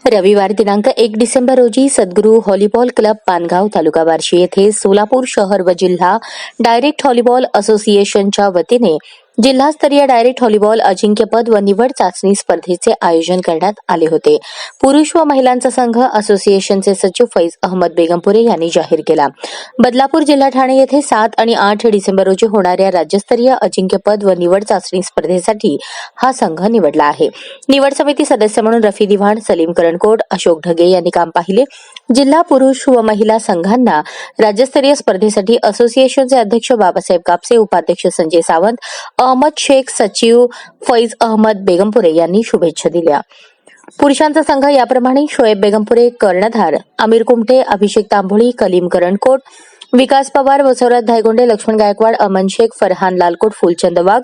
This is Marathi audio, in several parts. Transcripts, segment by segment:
रविवार दिनांक 1 डिसेंबर रोजी सद्गुरू व्हॉलीबॉल क्लब पानगाव तालुका बार्शी येथे सोलापूर शहर व जिल्हा डायरेक्ट व्हॉलीबॉल असोसिएशनच्या वतीने जिल्हास्तरीय डायरेक्ट व्हॉलीबॉल अजिंक्यपद व निवड चाचणी स्पर्धेचे आयोजन करण्यात आले होते. पुरुष व महिलांचा संघ असोसिएशनचे सचिव फैज अहमद बेगमपुरे यांनी जाहीर केला. बदलापूर जिल्हा ठाणे येथे 7 आणि 8 डिसेंबर रोजी होणाऱ्या राज्यस्तरीय अजिंक्यपद व निवड चाचणी स्पर्धेसाठी हा संघ निवडला आहे. निवड समिती सदस्य म्हणून रफी दिवाण, सलीम करणकोट, अशोक ढगे यांनी काम पाहिले. जिल्हा पुरुष व महिला संघांना राज्यस्तरीय स्पर्धेसाठी असोसिएशनचे अध्यक्ष बाबासाहेब कापसे, उपाध्यक्ष संजय सावंत, अहमद शेख, सचिव फैज अहमद बेगमपुरे यांनी शुभेच्छा दिल्या. पुरुषांचा संघ याप्रमाणे शोएब बेगमपुरे, कर्णधार आमिर कुमटे, अभिषेक तांबोळी, कलीम करणकोट, विकास पवार, बसवराज धायगोंडे, लक्ष्मण गायकवाड, अमन शेख, फरहान लालकोट, फुलचंद वाघ,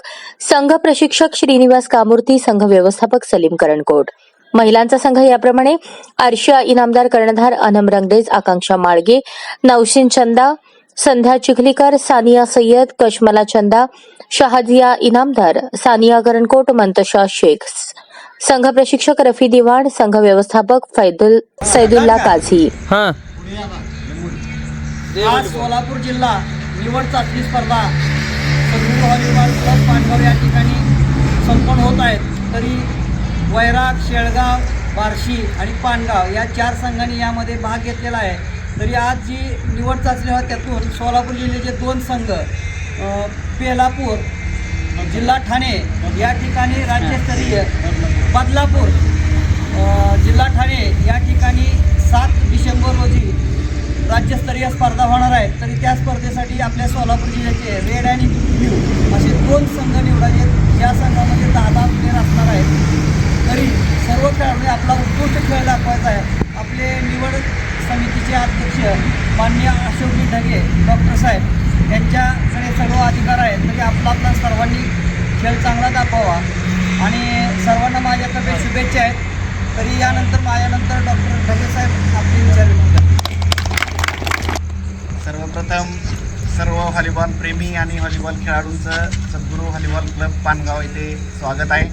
संघ प्रशिक्षक श्रीनिवास कामूर्ती, संघ व्यवस्थापक सलीम करणकोट. महिलांचा संघ याप्रमाणे आर्शिया इनामदार, कर्णधार अनम रंगदेज, आकांक्षा माळगे, नौशीन चंदा, संध्या चिखलीकर, सानिया सय्यद, कशमला चंदा, शहाजिया इनामदार, सानिया करणकोट, मंतशा शेख. संघ प्रशिक्षक रफी दिवाण, संघ व्यवस्थापक सैदुल्ला काझी. आज सोलापूर जिल्हा निवड चाचणी स्पर्धा सद्गुरू व्हॉलीबॉल क्लब पानगाव या ठिकाणी संपन्न होत आहेत. तरी वैराग, शेळगाव, बार्शी आणि पानगाव या 4 संघांनी यामध्ये भाग घेतलेला आहे. तरी आज जी निवड चाचणी होती त्यातून सोलापूर जिल्ह्याचे 2 संघ पेलापूर जिल्हा ठाणे या ठिकाणी राज्यस्तरीय, बदलापूर जिल्हा ठाणे या ठिकाणी 7 डिसेंबर रोजी राज्यस्तरीय स्पर्धा होणार आहेत. तरी त्या स्पर्धेसाठी आपल्या सोलापूर जिल्ह्याचे रेड आणि ब्ल्यू असे 2 संघ निवडायचे. ज्या संघामध्ये 10 प्लेयर असणार आहेत. तरी सर्व खेळाडूंनी आपला उत्कृष्ट खेळ दाखवायचा आहे. आपले निवड समितीचे अध्यक्ष माननीय अशोकजी ढगे डॉक्टर साहेब यांच्याकडे सर्व अधिकार आहेत. तरी आपला सर्वांनी खेळ चांगला दाखवावा आणि सर्वांना माझ्याकडे शुभेच्छा आहेत. तरी यानंतर माझ्यानंतर डॉक्टर ढगे साहेब आपले विचार व्यक्त करतील. सर्वप्रथम सर्व व्हॉलीबॉल प्रेमी आणि व्हॉलीबॉल खेळाडूंचं सद्गुरू व्हॉलीबॉल क्लब पानगाव येथे स्वागत आहे.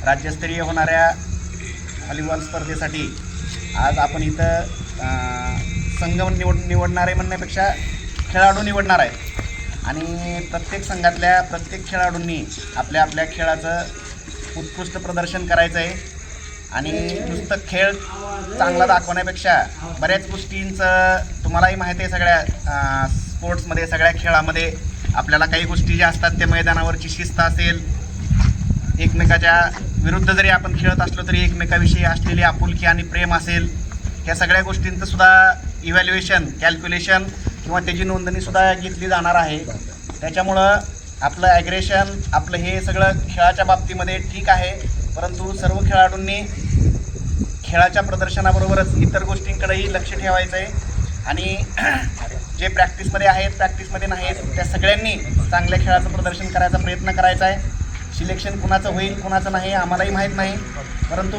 राज्यस्तरीय होणाऱ्या व्हॉलीबॉल स्पर्धेसाठी आज आपण इथं संघ निवडणारे म्हणण्यापेक्षा खेळाडू निवडणार आहे आणि प्रत्येक संघातल्या प्रत्येक खेळाडूंनी आपल्या आपल्या खेळाचं उत्कृष्ट प्रदर्शन करायचं आहे. आणि नुसतं खेळ चांगला दाखवण्यापेक्षा बऱ्याच गोष्टींचं तुम्हालाही माहिती आहे. सगळ्या स्पोर्ट्समध्ये, सगळ्या खेळामध्ये आपल्याला काही गोष्टी ज्या असतात त्या मैदानावरची शिस्त असेल, एकमेकाच्या विरुद्ध जरी आपण खेळत असलो तरी एकमेकाविषयी असलेली आपुलकी आणि प्रेम असेल, ह्या सगळ्या गोष्टींचं सुद्धा इव्हॅल्युएशन, कॅल्क्युलेशन किंवा त्याची नोंदणीसुद्धा घेतली जाणार आहे. त्याच्यामुळं आपलं ॲग्रेशन, आपलं हे सगळं खेळाच्या बाबतीमध्ये ठीक आहे, परंतु सर्व खेळाडूंनी खेळाच्या प्रदर्शनाबरोबरच इतर गोष्टींकडेही लक्ष ठेवायचं आहे. आणि जे प्रॅक्टिसमध्ये आहेत, प्रॅक्टिसमध्ये नाहीत, त्या सगळ्यांनी चांगल्या खेळाचं प्रदर्शन करायचा प्रयत्न करायचा आहे. सिलेक्शन कुणाचं होईल कुणाचं नाही आम्हालाही माहीत नाही, परंतु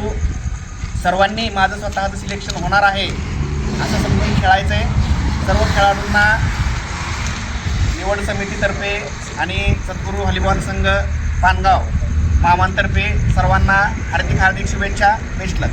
सर्वांनी माझं स्वतःचं सिलेक्शन होणार आहे असं समजून खेळायचं आहे. सर्व खेळाडूंना निवड समितीतर्फे आणि सद्गुरू व्हॉलीबॉल संघ पानगाव मामांतर्फे सर्वांना हार्दिक शुभेच्छा. बेस्ट लक.